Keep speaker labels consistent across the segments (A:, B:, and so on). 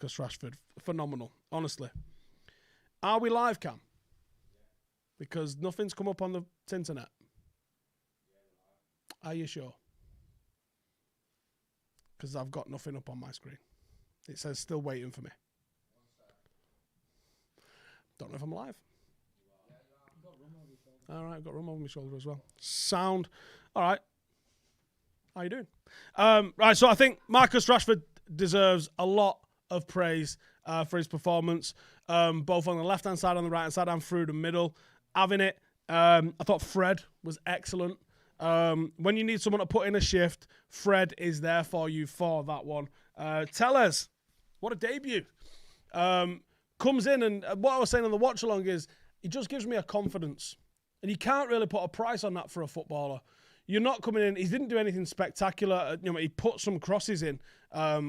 A: Marcus Rashford. Phenomenal, honestly. Are we live, Cam? Because nothing's come up on the internet. Are you sure? Because I've got nothing up on my screen. It says still waiting for me. Don't know if I'm live. All right, I've got rum over my shoulder as well. Sound. All right. How you doing? Right, so I think Marcus Rashford deserves a lot of praise for his performance, both on the left-hand side, on the right-hand side, and through the middle. Having it. I thought Fred was excellent. When you need someone to put in a shift, Fred is there for you for that one. Tellez, what a debut. Comes in, and what I was saying on the watch-along is he just gives me a confidence. And you can't really put a price on that for a footballer. You're not coming in. He didn't do anything spectacular. He put some crosses in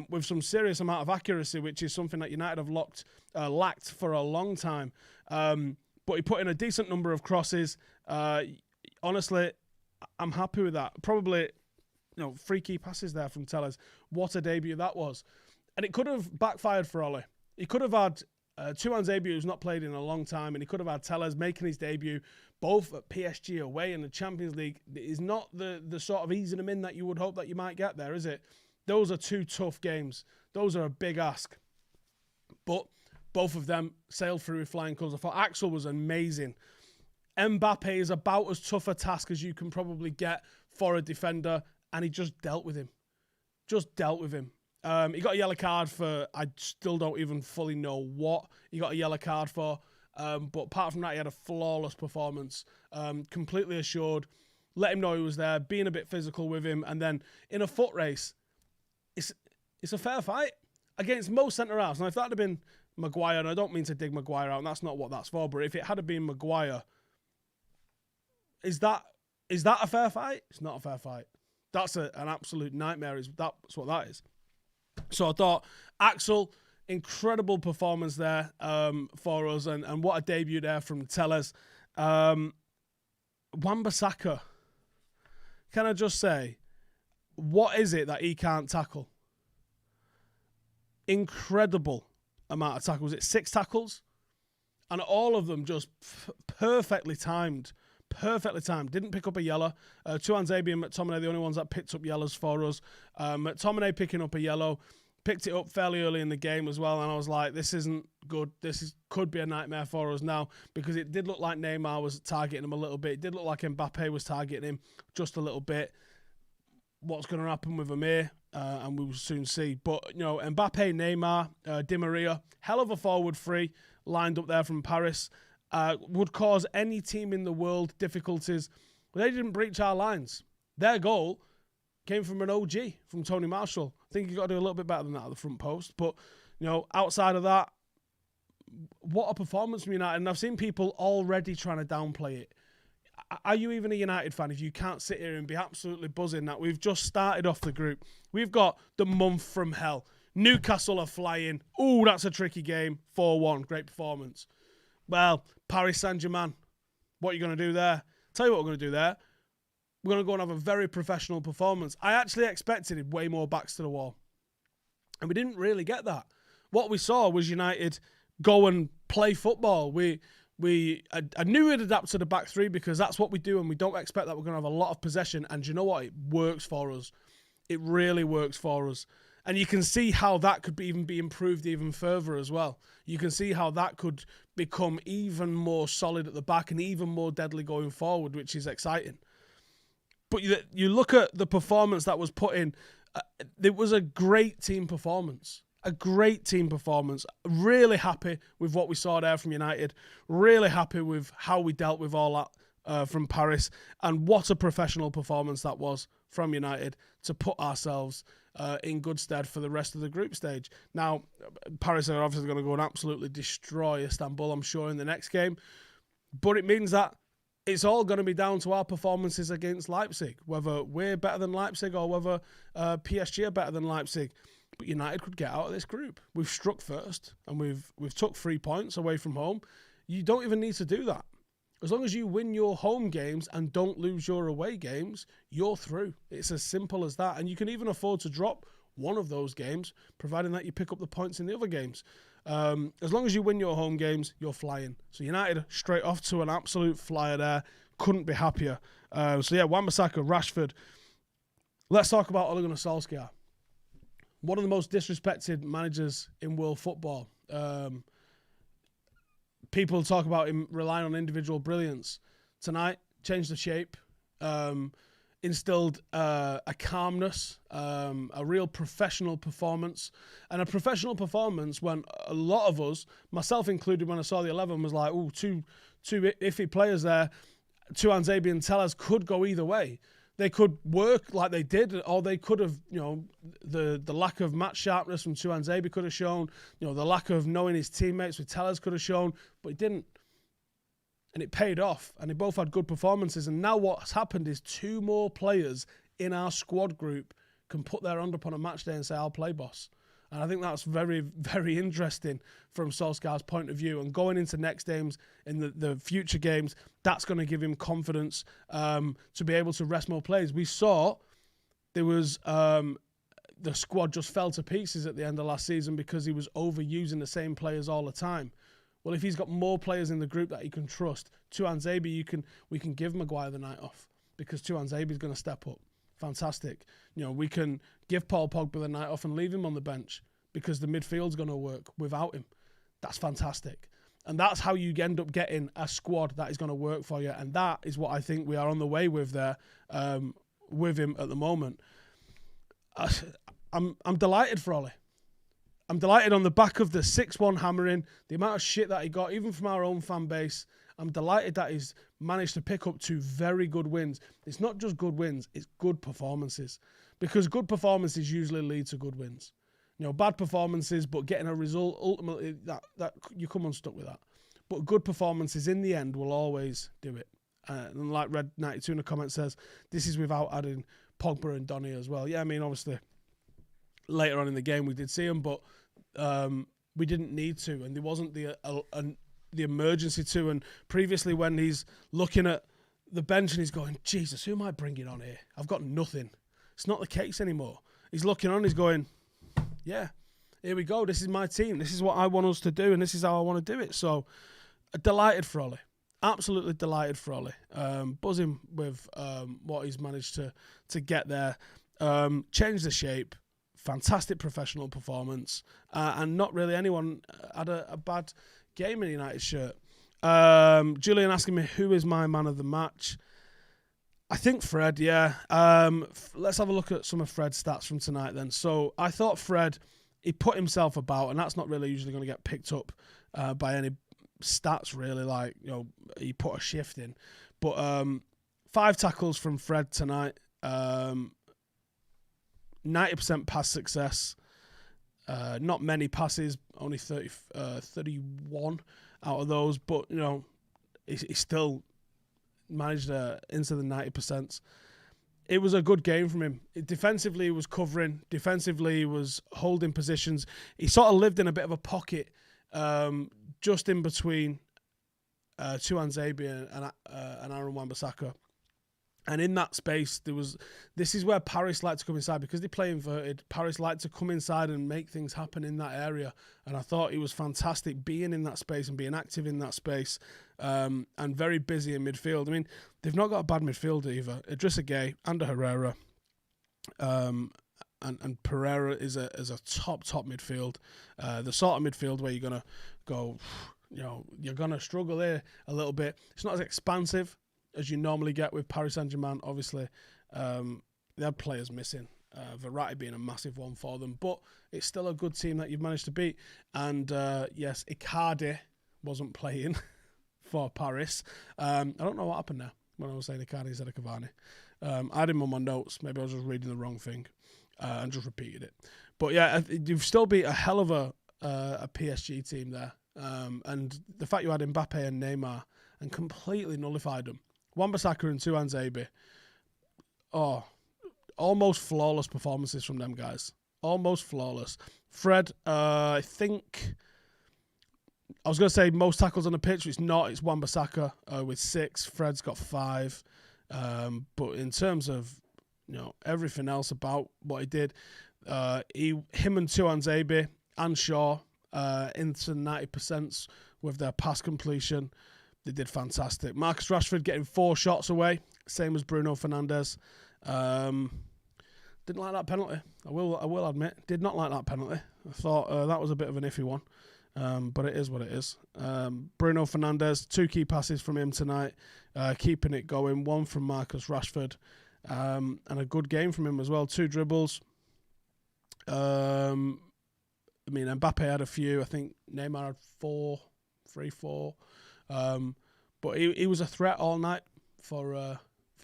A: with some serious amount of accuracy, which is something that United have lacked for a long time. But he put in a decent number of crosses. Honestly, I'm happy with that. Probably, 3 key passes there from Tellez. What a debut that was. And it could have backfired for Ole. He could have had Tuanzebe, who's not played in a long time, and he could have had Tellez making his debut, both at PSG away in the Champions League. It is not the sort of easing him in that you would hope that you might get there, is it? Those are 2 tough games. Those are a big ask. But both of them sailed through with flying colours. I thought Axel was amazing. Mbappe is about as tough a task as you can probably get for a defender, and he just dealt with him. He got a yellow card for, I still don't even fully know what he got a yellow card for. But apart from that, he had a flawless performance. Completely assured. Let him know he was there, being a bit physical with him. And then in a foot race, it's a fair fight against most centre-halves. Now, if that had been Maguire, and I don't mean to dig Maguire out, and that's not what that's for, but if it had been Maguire, is that a fair fight? It's not a fair fight. That's an absolute nightmare. That's what that is. So I thought Axel, incredible performance there for us, and what a debut there from Tellez. Wan Bissaka, can I just say, what is it that he can't tackle? Incredible amount of tackles. Was it 6 tackles? And all of them just perfectly timed. Didn't pick up a yellow. Tuanzebe and McTominay are the only ones that picked up yellows for us. McTominay picking up a yellow. Picked it up fairly early in the game as well. And I was like, this isn't good. Could be a nightmare for us now, because it did look like Neymar was targeting him a little bit. It did look like Mbappe was targeting him just a little bit. What's going to happen with Amir? And we will soon see. But, Mbappe, Neymar, Di Maria, hell of a forward 3 lined up there from Paris. Would cause any team in the world difficulties. But they didn't breach our lines. Their goal came from an OG, from Tony Marshall. I think you've got to do a little bit better than that at the front post. But, outside of that, what a performance from United. And I've seen people already trying to downplay it. Are you even a United fan if you can't sit here and be absolutely buzzing that we've just started off the group? We've got the month from hell. Newcastle are flying. Ooh, that's a tricky game. 4-1. Great performance. Well, Paris Saint-Germain, what are you going to do there? Tell you what we're going to do there. We're going to go and have a very professional performance. I actually expected way more backs to the wall. And we didn't really get that. What we saw was United go and play football. I knew we'd adapt to the back 3 because that's what we do, and we don't expect that we're going to have a lot of possession. And you know what? It works for us. It really works for us. And you can see how that could even be improved even further as well. You can see how that could become even more solid at the back and even more deadly going forward, which is exciting. But you look at the performance that was put in. It was a great team performance. Really happy with what we saw there from United. Really happy with how we dealt with all that from Paris. And what a professional performance that was from United to put ourselves in good stead for the rest of the group stage. Now, Paris are obviously going to go and absolutely destroy Istanbul, I'm sure, in the next game. But it means that it's all going to be down to our performances against Leipzig, whether we're better than Leipzig or whether PSG are better than Leipzig. But United could get out of this group. We've struck first, and we've took 3 points away from home. You don't even need to do that. As long as you win your home games and don't lose your away games, you're through. It's as simple as that. And you can even afford to drop one of those games, providing that you pick up the points in the other games. As long as you win your home games, you're flying. So United straight off to an absolute flyer there. Couldn't be happier. Wan Bissaka, Rashford. Let's talk about Ole Gunnar Solskajer. One of the most disrespected managers in world football. People talk about him relying on individual brilliance. Tonight, changed the shape, instilled a calmness, a real professional performance. And a professional performance when a lot of us, myself included when I saw the 11, was like, two iffy players there. Tuanzebe and Tellez could go either way. They could work like they did, or they could have, the lack of match sharpness from Tuanzebe could have shown, the lack of knowing his teammates with Tellez could have shown, but he didn't. And it paid off, and they both had good performances. And now what's happened is 2 more players in our squad group can put their hand up on a match day and say, I'll play, boss. And I think that's very, very interesting from Solskjaer's point of view. And going into next games, in the future games, that's going to give him confidence to be able to rest more players. We saw there was the squad just fell to pieces at the end of last season because he was overusing the same players all the time. Well, if he's got more players in the group that he can trust, Tuanzebe, we can give Maguire the night off because Tuanzebe is going to step up. Fantastic. We can give Paul Pogba the night off and leave him on the bench because the midfield's going to work without him. That's fantastic. And that's how you end up getting a squad that is going to work for you. And that is what I think we are on the way with there, with him at the moment. I'm delighted for Ole. I'm delighted on the back of the 6-1 hammering, the amount of shit that he got, even from our own fan base. I'm delighted that he's managed to pick up 2 very good wins. It's not just good wins, it's good performances. Because good performances usually lead to good wins. Bad performances, but getting a result, ultimately, that you come unstuck with that. But good performances, in the end, will always do it. And like Red 92 in the comments says, this is without adding Pogba and Donny as well. Yeah, I mean, obviously, later on in the game we did see him, but we didn't need to, and there wasn't the emergency to. And previously, when he's looking at the bench and he's going, Jesus, who am I bringing on here? I've got nothing. It's not the case anymore. He's looking on, he's going, yeah, here we go. This is my team. This is what I want us to do, and this is how I want to do it. So, delighted for Ole. Absolutely delighted for Ole. Buzzing with what he's managed to get there. Change the shape. Fantastic professional performance. And not really anyone had a bad game in a United shirt. Julian asking me, who is my man of the match? I think Fred, yeah. Let's have a look at some of Fred's stats from tonight then. So I thought Fred, he put himself about, and that's not really usually going to get picked up by any stats really, like, he put a shift in. But 5 tackles from Fred tonight. 90% pass success. Not many passes, only 31 out of those, but, he still managed into the 90%. It was a good game from him. Defensively, he was covering. Defensively, he was holding positions. He sort of lived in a bit of a pocket just in between Tuanzebe and Aaron Wan Bissaka. And in that space, this is where Paris like to come inside. Because they play inverted, Paris like to come inside and make things happen in that area. And I thought he was fantastic being in that space and being active in that space, and very busy in midfield. I mean, they've not got a bad midfield either. Idrissa Gueye and Herrera. And Pereira is a top midfield. The sort of midfield where you're going to go, you're going to struggle there a little bit. It's not as expansive as you normally get with Paris Saint-Germain, obviously. They had players missing, Verratti being a massive one for them, but it's still a good team that you've managed to beat. And yes, Icardi wasn't playing for Paris. I don't know what happened there when I was saying Icardi instead of Cavani. I had him on my notes. Maybe I was just reading the wrong thing and just repeated it. But yeah, you've still beat a hell of a PSG team there. And the fact you had Mbappe and Neymar and completely nullified them. Wan Bissaka and Tuanzebe. Almost flawless performances from them guys. Almost flawless. Fred, I think, I was going to say most tackles on the pitch. It's not. It's Wan Bissaka with 6. Fred's got 5. But in terms of everything else about what he did, Him and Tuanzebe and Shaw into 90% with their pass completion. They did fantastic. Marcus Rashford getting 4 shots away, same as Bruno Fernandes. Didn't like that penalty. I will admit, did not like that penalty. I thought that was a bit of an iffy one, but it is what it is. Bruno Fernandes, 2 key passes from him tonight, keeping it going. 1 from Marcus Rashford, and a good game from him as well. 2 dribbles. I mean, Mbappe had a few. I think Neymar had 3, 4. But he was a threat all night for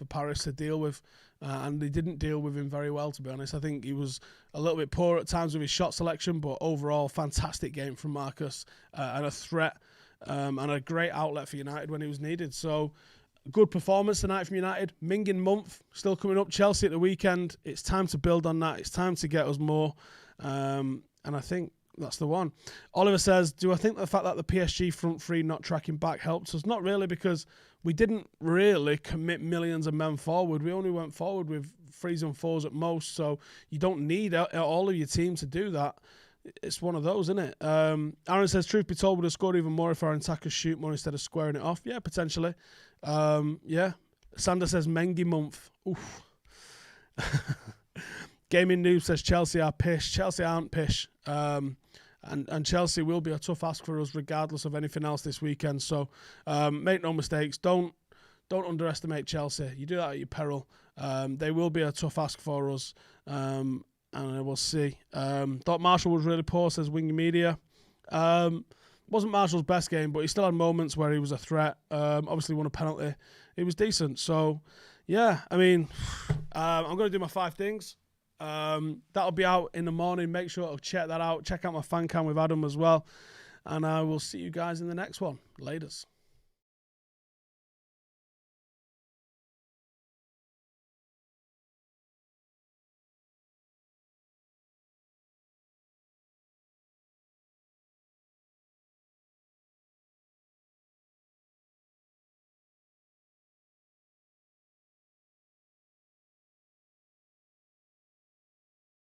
A: Paris to deal with, and they didn't deal with him very well, to be honest. I think he was a little bit poor at times with his shot selection, but overall, fantastic game from Marcus, and a threat, and a great outlet for United when he was needed. So, good performance tonight from United. Minging month still coming up. Chelsea at the weekend. It's time to build on that. It's time to get us more, and I think that's the one. Oliver says, do I think the fact that the PSG front three not tracking back helped us? Not really, because we didn't really commit millions of men forward. We only went forward with 3s and 4s at most, so you don't need all of your team to do that. It's one of those, isn't it? Aaron says, truth be told, would have scored even more if our attackers shoot more instead of squaring it off. Yeah, potentially. Yeah. Sander says, Mengi month. Oof. Gaming Noob says, Chelsea are pish. Chelsea aren't pish. And Chelsea will be a tough ask for us regardless of anything else this weekend. So make no mistakes. Don't underestimate Chelsea. You do that at your peril. They will be a tough ask for us. And we'll see. Thought Marshall was really poor, says Wingy Media. Wasn't Marshall's best game, but he still had moments where he was a threat. Obviously won a penalty. He was decent. So, yeah, I mean, I'm going to do my 5 things. That'll be out in the morning. Make sure to check that out. Check out my fan cam with Adam as well. And I will see you guys in the next one. Laters.